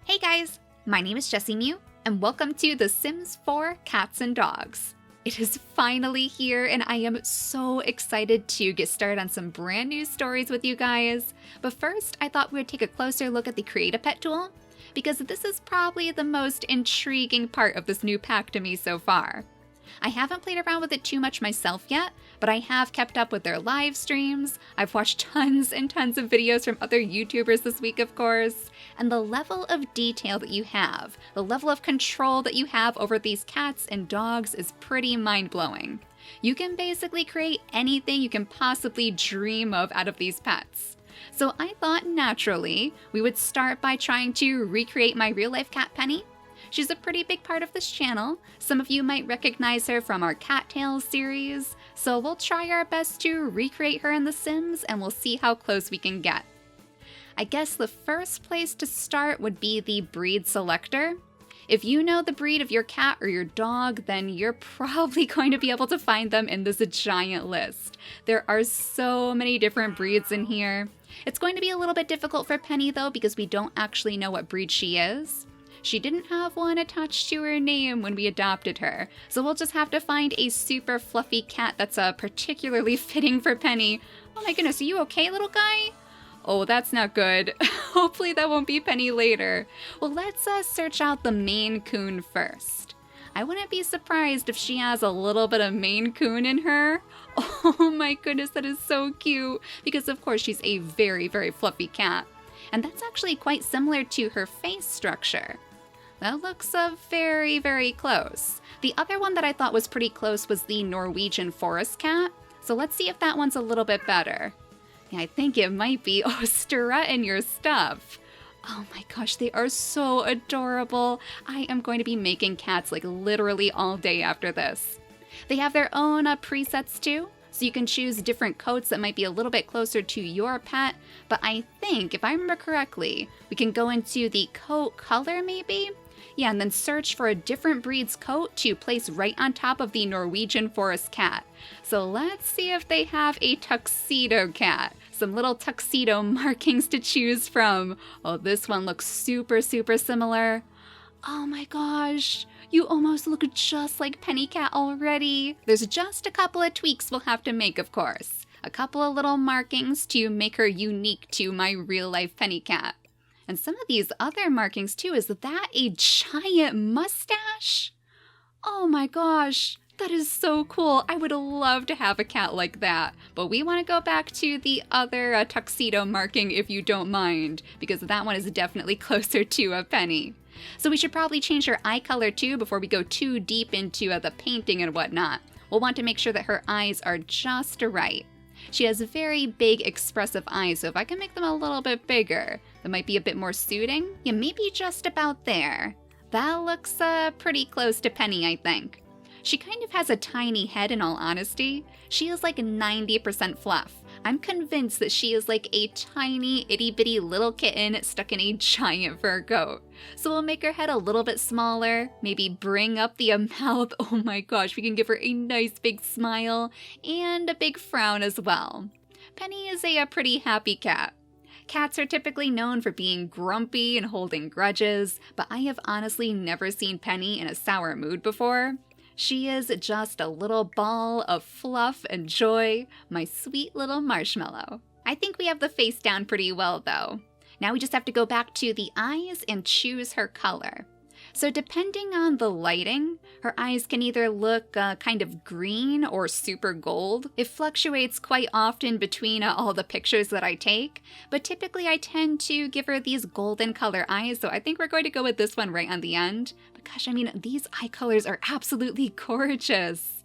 Hey guys, my name is JessiMew, and welcome to The Sims 4 Cats and Dogs. It is finally here, and I am so excited to get started on some brand new stories with you guys. But first, I thought we would take a closer look at the Create a Pet tool, because this is probably the most intriguing part of this new pack to me so far. I haven't played around with it too much myself yet, but I have kept up with their live streams. I've watched tons and tons of videos from other YouTubers this week, of course, and the level of detail that you have, the level of control that you have over these cats and dogs is pretty mind-blowing. You can basically create anything you can possibly dream of out of these pets. So I thought naturally we would start by trying to recreate my real-life cat Penny. She's a pretty big part of this channel. Some of you might recognize her from our Cattails series, so we'll try our best to recreate her in The Sims and we'll see how close we can get. I guess the first place to start would be the breed selector. If you know the breed of your cat or your dog, then you're probably going to be able to find them in this giant list. There are so many different breeds in here. It's going to be a little bit difficult for Penny though because we don't actually know what breed she is. She didn't have one attached to her name when we adopted her, so we'll just have to find a super fluffy cat that's particularly fitting for Penny. Oh my goodness, are you okay, little guy? Oh, that's not good. Hopefully that won't be Penny later. Well, let's search out the Maine Coon first. I wouldn't be surprised if she has a little bit of Maine Coon in her. Oh my goodness, that is so cute, because of course she's a very, very fluffy cat. And that's actually quite similar to her face structure. That looks very, very close. The other one that I thought was pretty close was the Norwegian forest cat. So let's see if that one's a little bit better. Yeah, I think it might be. Oh, strutting your stuff. Oh my gosh, they are so adorable. I am going to be making cats like literally all day after this. They have their own presets too. So you can choose different coats that might be a little bit closer to your pet. But I think, if I remember correctly, we can go into the coat color maybe? Yeah, and then search for a different breed's coat to place right on top of the Norwegian forest cat. So let's see if they have a tuxedo cat. Some little tuxedo markings to choose from. Oh, this one looks super, super similar. Oh my gosh, you almost look just like Penny Cat already. There's just a couple of tweaks we'll have to make, of course. A couple of little markings to make her unique to my real-life Penny Cat. And some of these other markings too, is that a giant mustache? Oh my gosh, that is so cool. I would love to have a cat like that. But we want to go back to the other tuxedo marking if you don't mind, because that one is definitely closer to a Penny. So we should probably change her eye color too before we go too deep into the painting and whatnot. We'll want to make sure that her eyes are just right. She has very big expressive eyes, so if I can make them a little bit bigger, that might be a bit more suiting. Yeah, maybe just about there. That looks pretty close to Penny, I think. She kind of has a tiny head in all honesty. She is like 90% fluff. I'm convinced that she is like a tiny itty bitty little kitten stuck in a giant fur coat. So we'll make her head a little bit smaller, maybe bring up the mouth. Oh my gosh, we can give her a nice big smile and a big frown as well. Penny is a pretty happy cat. Cats are typically known for being grumpy and holding grudges, but I have honestly never seen Penny in a sour mood before. She is just a little ball of fluff and joy, my sweet little marshmallow. I think we have the face down pretty well though. Now we just have to go back to the eyes and choose her color. So depending on the lighting, her eyes can either look kind of green or super gold. It fluctuates quite often between all the pictures that I take, but typically I tend to give her these golden color eyes, so I think we're going to go with this one right on the end. But gosh, I mean, these eye colors are absolutely gorgeous.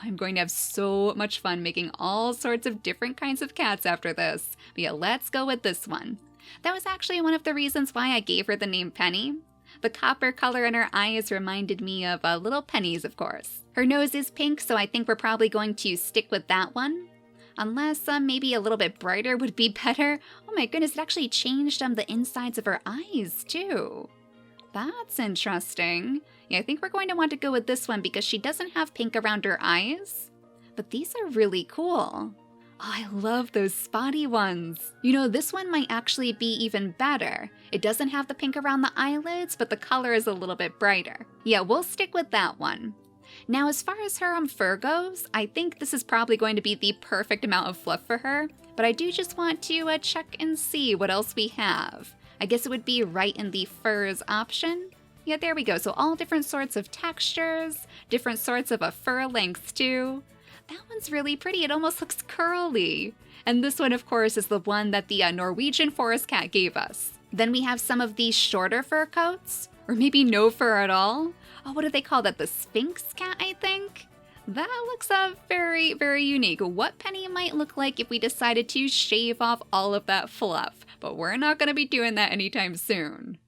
I'm going to have so much fun making all sorts of different kinds of cats after this. But yeah, let's go with this one. That was actually one of the reasons why I gave her the name Penny. The copper color in her eyes reminded me of little pennies, of course. Her nose is pink, so I think we're probably going to stick with that one. Unless maybe a little bit brighter would be better. Oh my goodness, it actually changed the insides of her eyes, too. That's interesting. Yeah, I think we're going to want to go with this one because she doesn't have pink around her eyes. But these are really cool. Oh, I love those spotty ones. You know, this one might actually be even better. It doesn't have the pink around the eyelids, but the color is a little bit brighter. Yeah, we'll stick with that one. Now, as far as her fur goes, I think this is probably going to be the perfect amount of fluff for her, but I do just want to check and see what else we have. I guess it would be right in the furs option. Yeah, there we go. So all different sorts of textures, different sorts of fur lengths too. That one's really pretty. It almost looks curly. And this one, of course, is the one that the Norwegian forest cat gave us. Then we have some of these shorter fur coats, or maybe no fur at all. Oh, what do they call that? The Sphinx cat, I think? That looks very, very unique. What Penny might look like if we decided to shave off all of that fluff. But we're not going to be doing that anytime soon.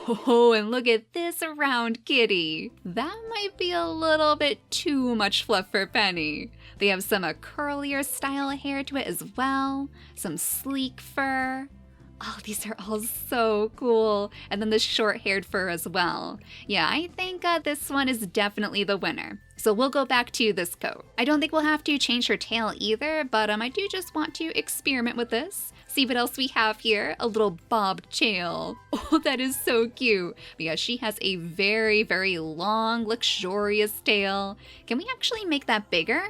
Oh, and look at this round kitty. That might be a little bit too much fluff for Penny. They have some curlier style hair to it as well, some sleek fur. Oh, these are all so cool. And then the short-haired fur as well. Yeah, I think this one is definitely the winner. So we'll go back to this coat. I don't think we'll have to change her tail either, but I do just want to experiment with this. See what else we have here. A little bob tail. Oh, that is so cute. But yeah, she has a very, very long, luxurious tail. Can we actually make that bigger?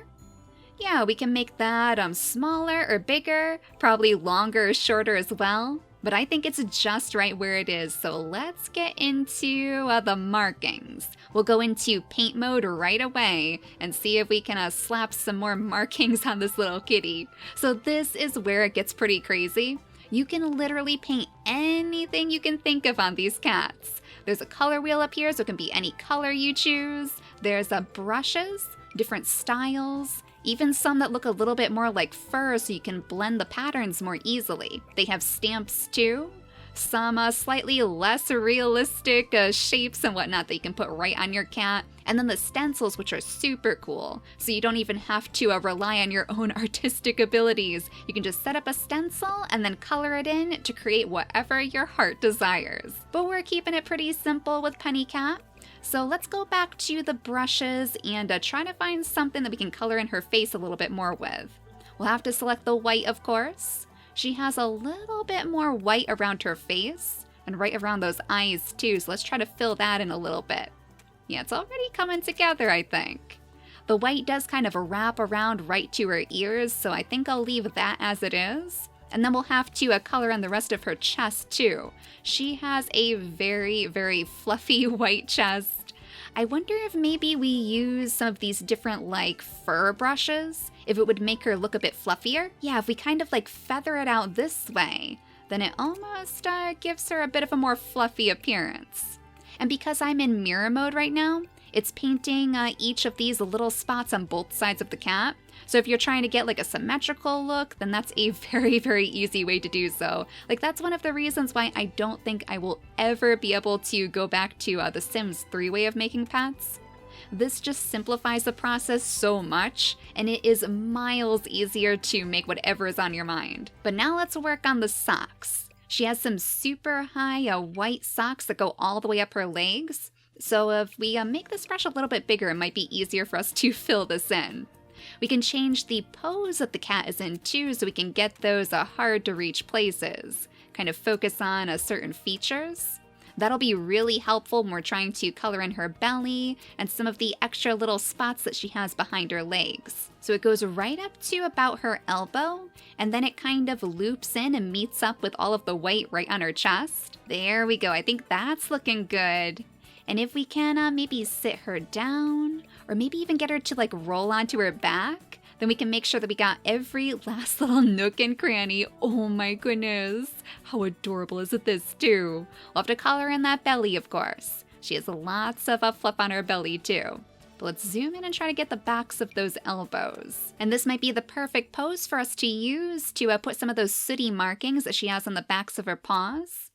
Yeah, we can make that smaller or bigger, probably longer or shorter as well. But I think it's just right where it is, so let's get into the markings. We'll go into paint mode right away and see if we can slap some more markings on this little kitty. So this is where it gets pretty crazy. You can literally paint anything you can think of on these cats. There's a color wheel up here, so it can be any color you choose. There's brushes, different styles, even some that look a little bit more like fur so you can blend the patterns more easily. They have stamps too. Some slightly less realistic shapes and whatnot that you can put right on your cat. And then the stencils, which are super cool. So you don't even have to rely on your own artistic abilities. You can just set up a stencil and then color it in to create whatever your heart desires. But we're keeping it pretty simple with Penny Cat. So let's go back to the brushes and try to find something that we can color in her face a little bit more with. We'll have to select the white, of course. She has a little bit more white around her face and right around those eyes too, so let's try to fill that in a little bit. Yeah, it's already coming together, I think. The white does kind of wrap around right to her ears, so I think I'll leave that as it is. And then we'll have to color in the rest of her chest too. She has a very, very fluffy white chest. I wonder if maybe we use some of these different fur brushes, if it would make her look a bit fluffier. Yeah, if we kind of feather it out this way, then it almost gives her a bit of a more fluffy appearance. And because I'm in mirror mode right now, it's painting each of these little spots on both sides of the cat. So if you're trying to get a symmetrical look, then that's a very, very easy way to do so. That's one of the reasons why I don't think I will ever be able to go back to the Sims 3 way of making pets. This just simplifies the process so much, and it is miles easier to make whatever is on your mind. But now let's work on the socks. She has some super high white socks that go all the way up her legs. So if we make this brush a little bit bigger, it might be easier for us to fill this in. We can change the pose that the cat is in too, so we can get those hard to reach places. Kind of focus on certain features. That'll be really helpful when we're trying to color in her belly and some of the extra little spots that she has behind her legs. So it goes right up to about her elbow, and then it kind of loops in and meets up with all of the white right on her chest. There we go. I think that's looking good. And if we can maybe sit her down, or maybe even get her to roll onto her back, then we can make sure that we got every last little nook and cranny. Oh my goodness, how adorable is this too? We'll have to color in that belly, of course. She has lots of fluff on her belly too. But let's zoom in and try to get the backs of those elbows. And this might be the perfect pose for us to use to put some of those sooty markings that she has on the backs of her paws.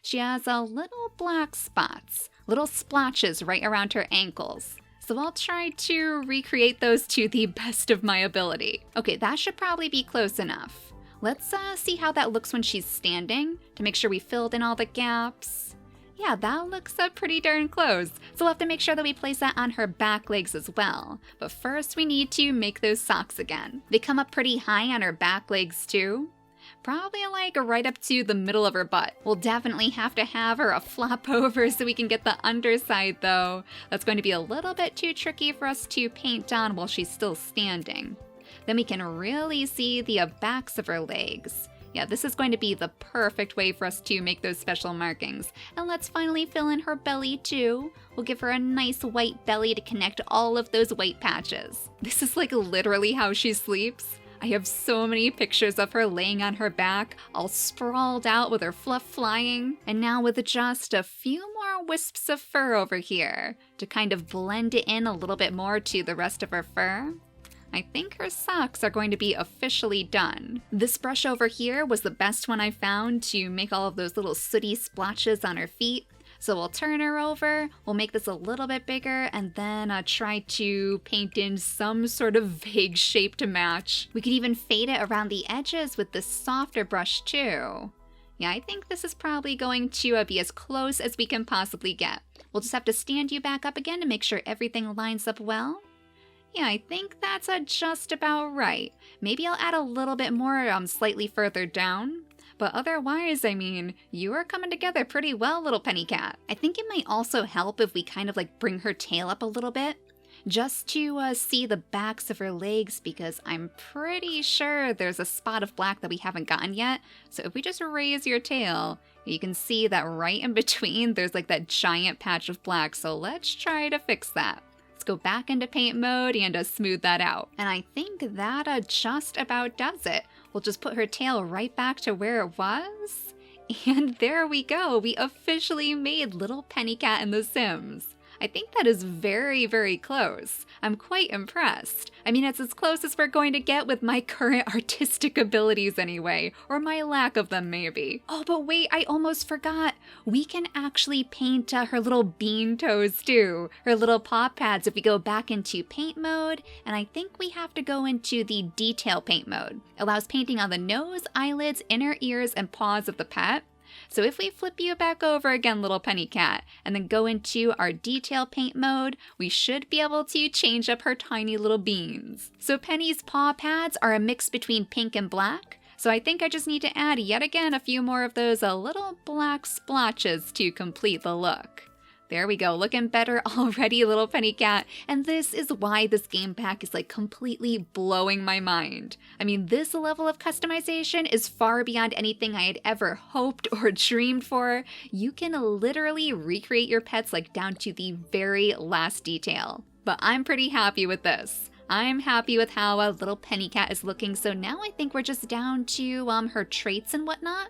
She has little black spots, little splotches right around her ankles. So I'll try to recreate those to the best of my ability. Okay, that should probably be close enough. Let's see how that looks when she's standing to make sure we filled in all the gaps. Yeah, that looks pretty darn close. So we'll have to make sure that we place that on her back legs as well. But first we need to make those socks again. They come up pretty high on her back legs too. Probably like right up to the middle of her butt. We'll definitely have to have her flop over so we can get the underside though. That's going to be a little bit too tricky for us to paint on while she's still standing. Then we can really see the backs of her legs. Yeah, this is going to be the perfect way for us to make those special markings. And let's finally fill in her belly too. We'll give her a nice white belly to connect all of those white patches. This is like literally how she sleeps. I have so many pictures of her laying on her back, all sprawled out with her fluff flying. And now with just a few more wisps of fur over here to kind of blend it in a little bit more to the rest of her fur. I think her socks are going to be officially done. This brush over here was the best one I found to make all of those little sooty splotches on her feet. So we'll turn her over, we'll make this a little bit bigger, and then try to paint in some sort of vague shape to match. We could even fade it around the edges with this softer brush too. Yeah, I think this is probably going to be as close as we can possibly get. We'll just have to stand you back up again to make sure everything lines up well. Yeah, I think that's just about right. Maybe I'll add a little bit more slightly further down. But otherwise, I mean, you are coming together pretty well, little Penny Cat. I think it might also help if we kind of like bring her tail up a little bit. Just to see the backs of her legs, because I'm pretty sure there's a spot of black that we haven't gotten yet. So if we just raise your tail, you can see that right in between there's like that giant patch of black. So let's try to fix that. Let's go back into paint mode and smooth that out. And I think that just about does it. We'll just put her tail right back to where it was. And there we go. We officially made little Penny Cat in The Sims. I think that is very, very close. I'm quite impressed. I mean, it's as close as we're going to get with my current artistic abilities anyway, or my lack of them maybe. Oh, but wait, I almost forgot. We can actually paint her little bean toes too, her little paw pads if we go back into paint mode, and I think we have to go into the detail paint mode. It allows painting on the nose, eyelids, inner ears, and paws of the pet. So if we flip you back over again, little Penny Cat, and then go into our detail paint mode, we should be able to change up her tiny little beans. So Penny's paw pads are a mix between pink and black. So I think I just need to add yet again a few more of those little black splotches to complete the look. There we go, looking better already, little Penny Cat. And this is why this game pack is like completely blowing my mind. I mean, this level of customization is far beyond anything I had ever hoped or dreamed for. You can literally recreate your pets like down to the very last detail. But I'm pretty happy with this. I'm happy with how little Penny Cat is looking, so now I think we're just down to her traits and whatnot.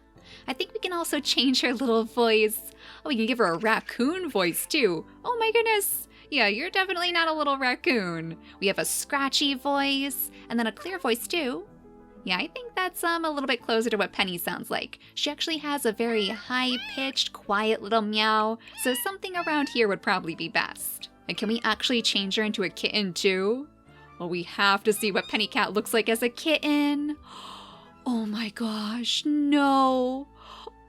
I think we can also change her little voice. Oh, we can give her a raccoon voice too. Oh my goodness. Yeah, you're definitely not a little raccoon. We have a scratchy voice and then a clear voice too. Yeah, I think that's a little bit closer to what Penny sounds like. She actually has a very high-pitched, quiet little meow, so something around here would probably be best. And can we actually change her into a kitten too? Well, we have to see what Penny Cat looks like as a kitten. Oh my gosh, no.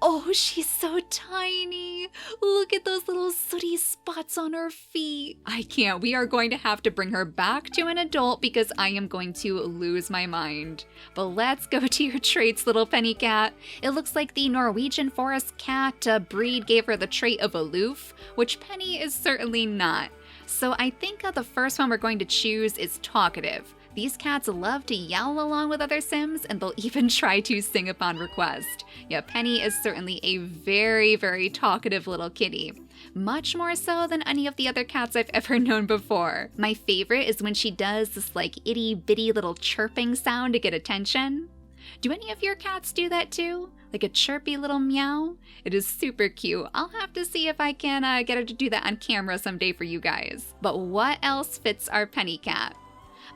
Oh, she's so tiny. Look at those little sooty spots on her feet. I can't. We are going to have to bring her back to an adult because I am going to lose my mind. But let's go to your traits, little Penny Cat. It looks like the Norwegian forest cat breed gave her the trait of aloof, which Penny is certainly not. So I think the first one we're going to choose is talkative. These cats love to yowl along with other Sims, and they'll even try to sing upon request. Yeah, Penny is certainly a very, very talkative little kitty. Much more so than any of the other cats I've ever known before. My favorite is when she does this like itty-bitty little chirping sound to get attention. Do any of your cats do that too? Like a chirpy little meow? It is super cute. I'll have to see if I can get her to do that on camera someday for you guys. But what else fits our Penny Cat?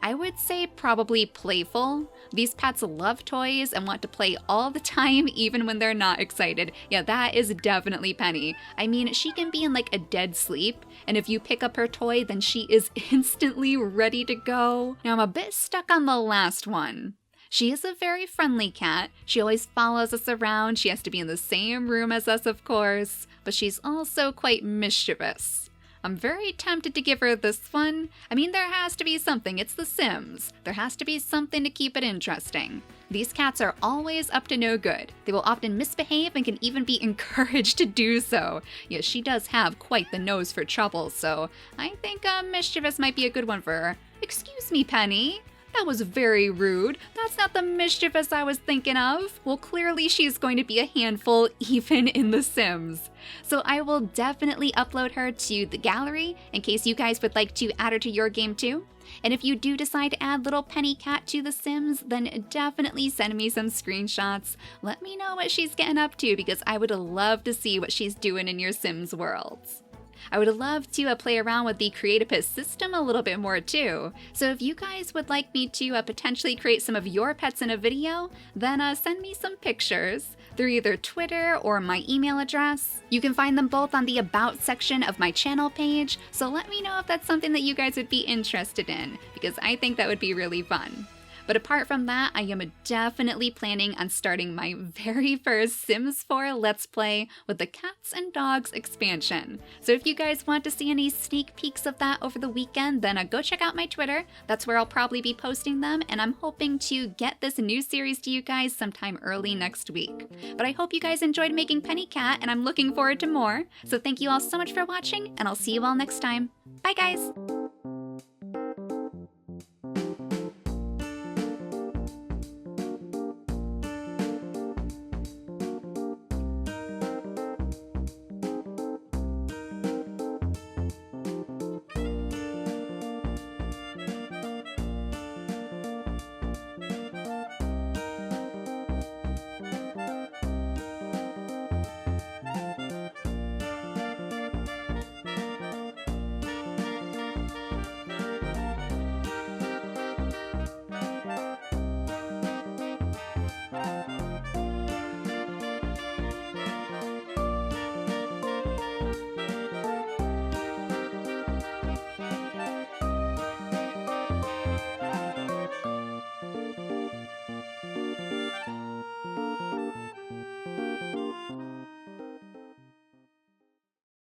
I would say probably playful. These pets love toys and want to play all the time, even when they're not excited. Yeah, that is definitely Penny. I mean, she can be in like a dead sleep, and if you pick up her toy, then she is instantly ready to go. Now, I'm a bit stuck on the last one. She is a very friendly cat. She always follows us around. She has to be in the same room as us, of course, but she's also quite mischievous. I'm very tempted to give her this one. I mean, there has to be something. It's The Sims. There has to be something to keep it interesting. These cats are always up to no good. They will often misbehave and can even be encouraged to do so. Yes, she does have quite the nose for trouble, so I think mischievous might be a good one for her. Excuse me, Penny. That was very rude. That's not the mischievous I was thinking of. Well, clearly she's going to be a handful even in The Sims. So I will definitely upload her to the gallery in case you guys would like to add her to your game too. And if you do decide to add little Penny Cat to The Sims, then definitely send me some screenshots. Let me know what she's getting up to because I would love to see what she's doing in your Sims worlds. I would love to play around with the Creatipus system a little bit more too. So if you guys would like me to potentially create some of your pets in a video, then send me some pictures through either Twitter or my email address. You can find them both on the About section of my channel page, so let me know if that's something that you guys would be interested in, because I think that would be really fun. But apart from that, I am definitely planning on starting my very first Sims 4 Let's Play with the Cats and Dogs expansion. So if you guys want to see any sneak peeks of that over the weekend, then go check out my Twitter. That's where I'll probably be posting them, and I'm hoping to get this new series to you guys sometime early next week. But I hope you guys enjoyed making Penny Cat, and I'm looking forward to more. So thank you all so much for watching, and I'll see you all next time. Bye guys!